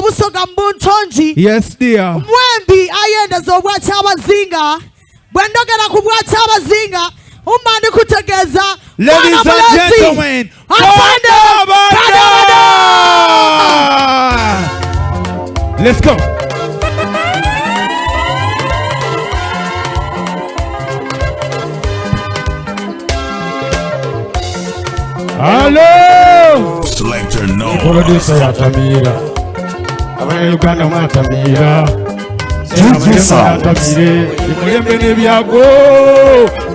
obusoga mbuntonji. Yes dear. Mwembi ayenda zobwacha abazinga. Bwendogera ku bwacha abazinga. Umandi kutegeza. Ladies and gentlemen. Let's go. Hello. Selector no. Producer yatamira. Abana Uganda mwatamira. Yatamire. Imulembe nebyago.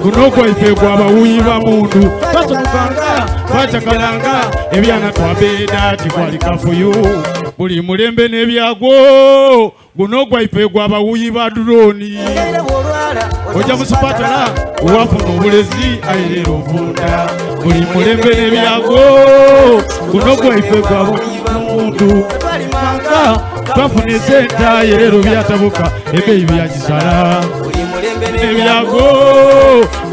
Kunoko ifegwa abawuyi ba mundu. Batumukanga. Bachakalanga. Ebyana twabeda tikwalika for you. Buli mulembe nebyago. Kunoko ifegwa abawuyi ba drone. Oja musipatala. Uwafuna obulezi ayirero vunda. Buli mulembe nebyago kunoko ifegwa abundu twafuna senta yerero byatabuka ebeyi byakisala nebyago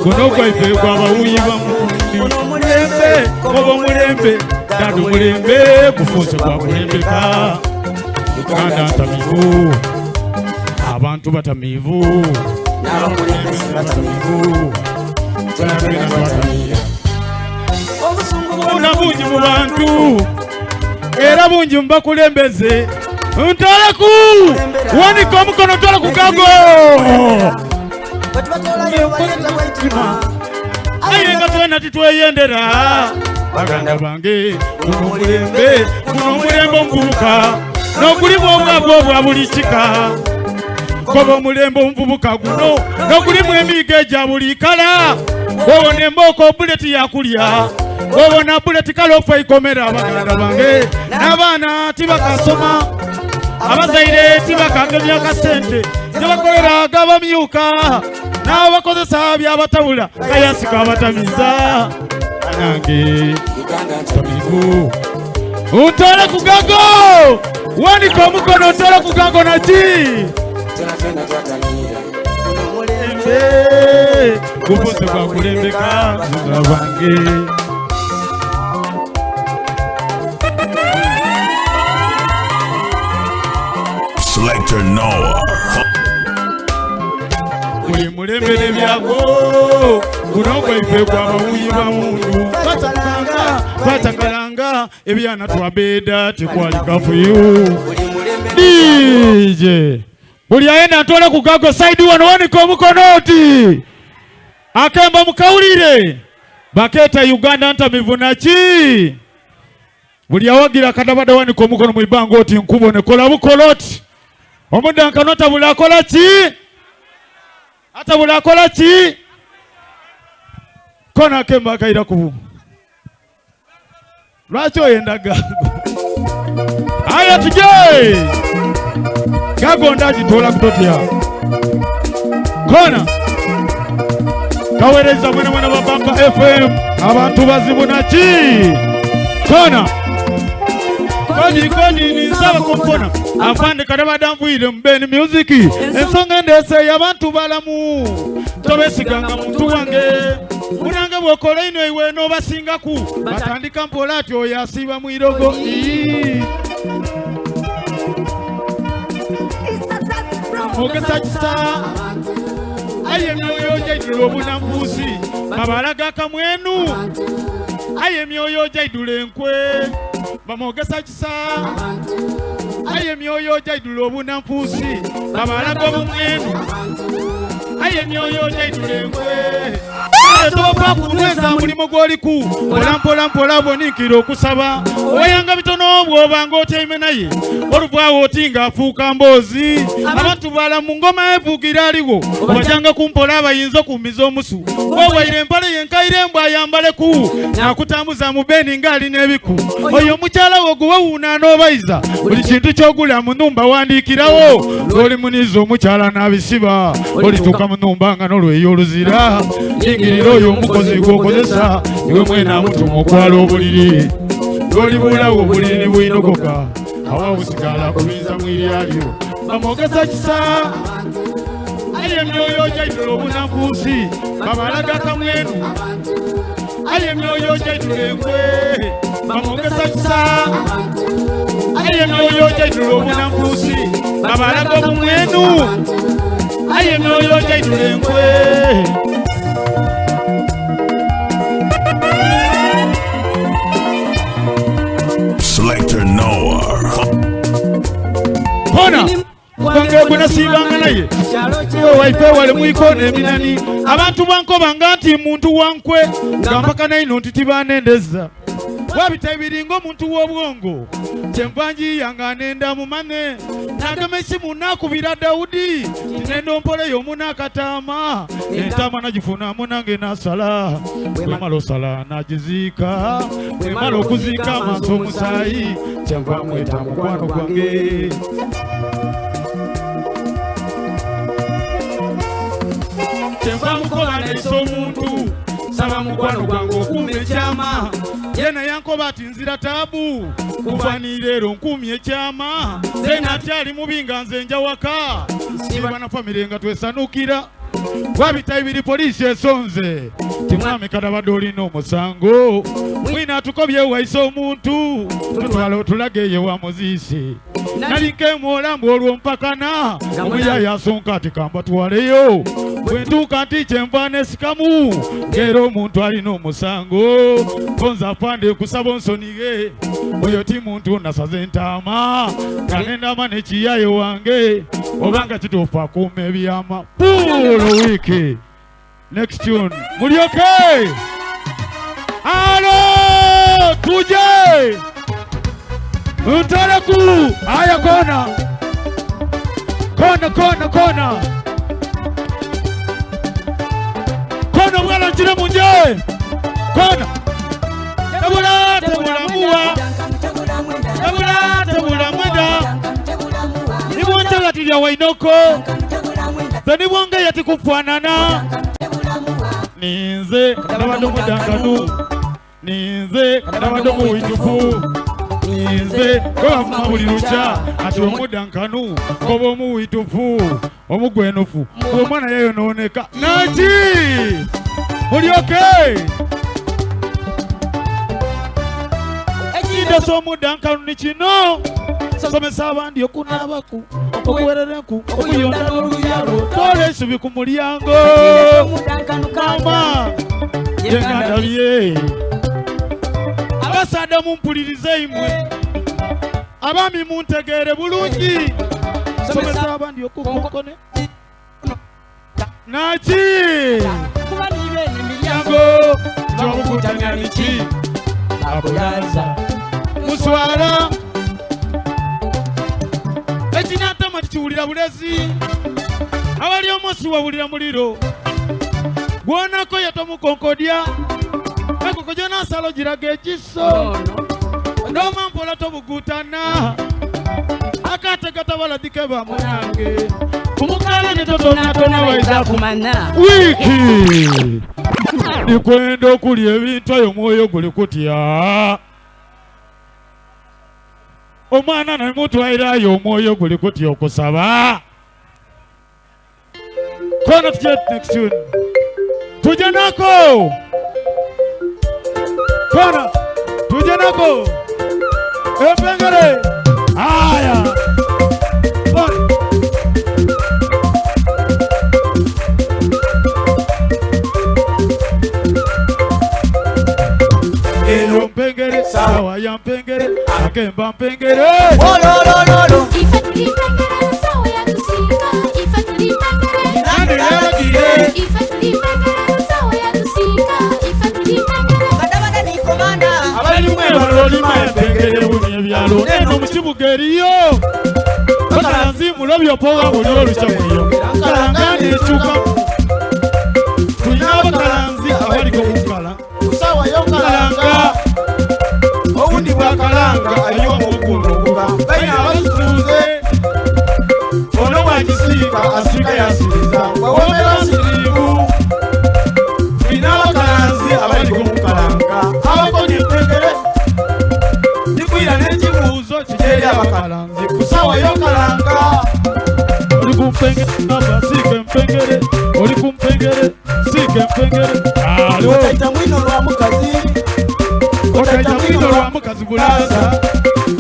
kunoko ifegwa abawuyi bamundu mulembe obo mulembe dadu mulembe kufunse kwa mulembeka Uganda ntamivu abantu batamivu batamivu Una bungi mu bantu era bungi mbakulembeze ntolaku wanika omukono tola ku gago aye nga twena titweyendera baganda bange kuno mulembe omuvubuka n'okulimu obwavu obwa buli kika koba omulembe omuvubuka guno n'okulimu emiiga egya buli kala wabona emboko buleti yakulya wabona buleti kalofa ikomera abaganda bange n'abaana tibakasoma abazaire tibakagemya kasente tebakolera gabamyuka n'abakozesa byabatabula kayasika abatamiza anange tamivu utole ku gago wanika omukono utole ku gago naki kufunse kwa kulembeka bange Selector Noah. Buli mulembe nebyago kunoko ifegwa abawuyi ba mundu bachakalanga ebyana twabeda tikwalika for you DJ buli ayenda ntole ku gago side wano wanika omukonoti akemba mukawulire baketa Uganda ntamivu naki buli awagira kadabada wanika omukono mu ibanga oti nkubone kola bukoloti omudankanota buli akola ki ata buli akola ki kona akemba akaira kubu lwaki oyenda gago aya tuje gago ndagitola kutotya kona kawereza mwana babamba FM abantu bazibu naki kona kodi nisaba kompona afande kadabada mvuire mbeni music ensonga ndese y'abantu balamu tobesiganga muntu wange munanga bwokola ino iwe no basingaku batandika mpola ati oyasiba mwirogo ogesa kisa aye myoyo jaidula obunambusi babalaga kamwenu aye myoyo jaidula enkwe bamogesa kisa aye myoyo jaidula obunampusi babalaga obumwenu aye myoyo jaidula enkwe topa kunweza mulimo gwoliku olampola bonikira okusaba oyanga bitono obwobanga otyaime naye oluvaawo oti ng'afuuka mboozi abantu balamu ngoma evugira aliwo obajanga kumpola abayinza okumbiza omusu owaire empale yenkaire embwa ayambaleku nakutambuza mu beni ng'alina ebiku oyo omukyala wo guwewuuna n'obayiza buli kintu ky'ogula mu nnumba wandiikirawo lw'oli muniza omukyala n'abisiba olituuka mu nnumba nga n'olweyo oluzira yingirira oyo omukozi gw'okozesa iwe mwena amutuma okwala obuliri lw'olibulawo obuliri ne bwinogoka awa busigala kubinza mw'iryalyo bamwogesa kisa aye emyoyo gyaidula obunanfuusi babalaga kamwenu aye emyoyo gyaidula enkwe bamwogesa kisa aye myoyo gyaidula obunambuusi babalaga obumwenu aye myoyo gyaidula enkwe Selector Noah. Kona kwange kunasiibanga naye waife wale mwikoona eminani abantu bankoba nga nti muntu wankwe nga mpaka naino nti tibanendeza wabita ebiringa omuntu w'obwongo kyenvanjiya nga nenda mumane nagema esimu nakubira Dawudi tinendo mpoleyo omunakataama entaama nagifunamu nange nasala bwemala osala nagiziika bwemala okuziika amaaso omusaayi kyenva mweta mukwano gwange kyenva mukola naisa omuntu saba mukwano gwange okuuma ekyama yena yankoba ati nzira taabu kuva nireero nkuumye ekyama zena atyali mubi nga nze nja waka siba na famire nga twesanukira wabita ibiri poliisi esonze timwami kadabadde olina omusango mwina atukobye waisa omuntu tutwala otulage eyo wa muziisi nalinkeemu olambu olwo mpakana omuyaya asonka ati kamba twaleyo bwentuuka nti kyenva nesikamu ng'era omuntu alina omusango konza apande kusaba onsonige oyo ti muntu nasaze entaama kanendama nekiyayo wange obanga kituufu akuuma ebyama puulo wiiki next tune muli okay alo tuje ntaleku aya kona mwana njire munje kona tebula muwa tebula mwenda nibwonte gatilya wainoko zenibwonge yati kufanana ninze kadabadde omuddankanu ninze kadabadde omuwitufu ninze kwebavuma buli lukya ati omuddankanu koba omuwitufu omugwenufu omwana yayonooneka naki muli okay ekinde ky'omuddankanu ni kino somesa abandi okunaabaku okuwererenku okuyonda n'oluyalo toola esubi ku mulyango mama yengandabye abasaada mumpulirize imwe abaami muntegeere bulungi somesa abandi okukonkone naki milyango gy'obukutanya niki abulaza muswala ekinatama tikiwulira bulezi awali omosi wawulira muliro gwonako yetomukonkodya ekoko gyonasalo giraga ekiso nomampola tobugutana akategatabaladike bamunange kumukala netotonatona waiza kumana wiiki nikwenda okulya ebintu ayo omwoyo guli kutya omwana namutwairayo omwoyo guli kutya okusaba kona tujet next tune tujanako kona tujanako empengere aya ero mpengere sawa ya mpengere akemba mpengere ololololo ifatuli mpengere sawa ya kusika ifatuli mpengere nande yalagire ifatuli mpengere sawa ya kusika ifatuli mpengere badabada ni komanda abalimu ebalolima empengere buni ebyalo neno mukibuga eriyo bakalanzi mulobyo poga buli olukya mweyongera kalanga nekyuka tulina abakalanzi abaliko mukala sawa yokalanga owundi bwakalanga aliwo mukuno okuba bayina abasituuze ono bwagisiika asiika yasiriza wawomera nsiriivu tulina abakalanzi abaliko mukalanga abakonya empengere nikwira n'ekibuuzo kikyeri abakalanzi ku sawa yokalanga oli ku mpengere namba siika empengere oli ku mpengere siika empengere taita mwino lwa mukazi Otaita mwino lwa mukazi bulaza.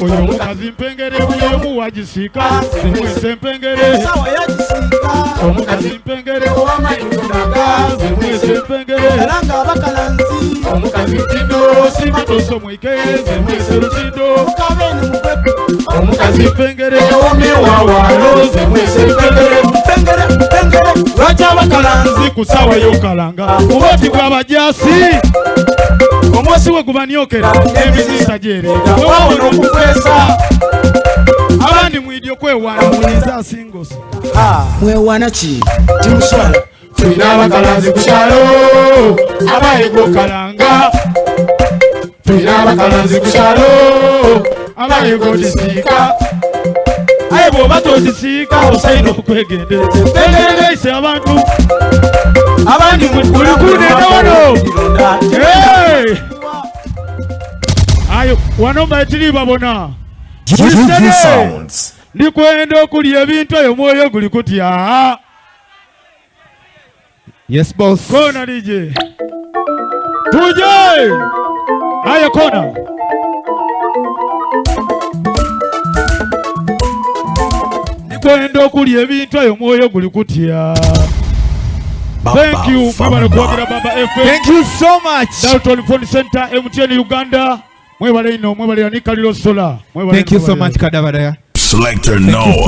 Oyo mukazi mpengere oyo muwagisiika. Zemwese mpengere. Omukazi mpengere zemwese mpengere. Omukazi tindo simatoso mwikeze mwese rutindo. Omukazi mpengere omiwawalo zemwese mpengere. Lwaki abakalanzi kusawa y'okalanga oboti bw'abajasi omwosi we gubanyokera emizisa gyerega wawona okukwesa abandi mwidyo kwewana muliza asingosi mwewana ki timuswala tulina abakalanzi ku kyalo abayiga okalanga tulina abakalanzi ku kyalo abayiga odisiika aye bw'oba todisiika osaina okwegendereza engeregeise abantu abandi mulikunenda wano ayo wano mbaetiri babona ndikwenda okulya ebintu eyo mwoyo guli kutya. Yes, boss. Kona DJ. Tuje! Aya kona. Ndikwenda okulya ebintu eyo mwoyo guli kutya. Thank you, Baba Kwakira Baba FM. Thank you so much. Dalton Phone Center, MTN Uganda. Mwebale ino, mwebale ya Nikalilo Sola. Thank you so much, Kadabadaya. Selector Noah.